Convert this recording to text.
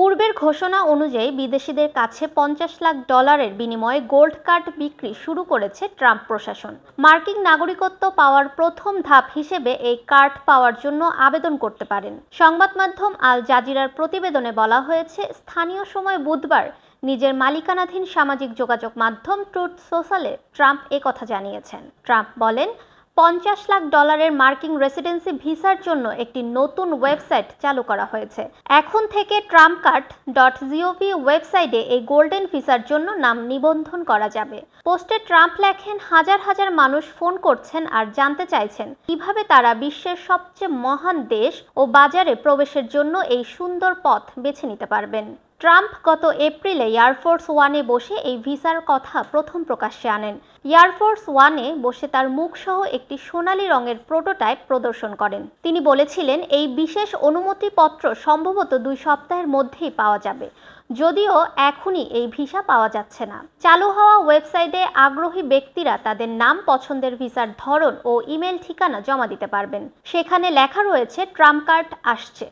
পূর্বের ঘোষণা অনুযায়ী বিদেশিদের কাছে $50 লাখ বিনিময়ে গোল্ড কার্ড বিক্রি শুরু করেছে ট্রাম্প প্রশাসন। মার্কিন নাগরিকত্ব পাওয়ার প্রথম ধাপ হিসেবে এই কার্ড পাওয়ার জন্য আবেদন করতে পারেন। সংবাদ মাধ্যম আল জাজিরার প্রতিবেদনে বলা হয়েছে, স্থানীয় সময় বুধবার নিজের মালিকানাধীন সামাজিক যোগাযোগ মাধ্যম ট্রুথ সোশ্যালে ট্রাম্প একথা জানিয়েছেন। ট্রাম্প বলেন, $50 লাখ মার্কিন রেসিডেন্সি ভিসার জন্য একটি নতুন ওয়েবসাইট চালু করা হয়েছে। এখন থেকে trumpcard.gov ওয়েবসাইটে এই গোল্ডেন ভিসার জন্য নাম নিবন্ধন করা যাবে। পোস্টে ট্রাম্প লেখেন, হাজার হাজার মানুষ ফোন করছেন আর জানতে চাইছেন কিভাবে তারা বিশ্বের সবচেয়ে মহান দেশ ও বাজারে প্রবেশের জন্য এই সুন্দর পথ বেছে নিতে পারবেন। ট্রাম্প গত এপ্রিলে এয়ারফোর্স ওয়ানে বসে এই ভিসার কথা প্রথম প্রকাশ্যে আনেন। এয়ারফোর্স ওয়ানে বসে তার মুখসহ একটি সোনালী রঙের প্রোটোটাইপ প্রদর্শন করেন। তিনি বলেছিলেন, এই বিশেষ অনুমতিপত্র সম্ভবত 2 সপ্তাহের মধ্যেই পাওয়া যাবে, যদিও এখনই এই ভিসা পাওয়া যাচ্ছে না। চালু হওয়া ওয়েবসাইটে আগ্রহী ব্যক্তিরা তাদের নাম, পছন্দের ভিসার ধরন ও ইমেল ঠিকানা জমা দিতে পারবেন। সেখানে লেখা রয়েছে, ট্রাম্প কার্ড আসছে।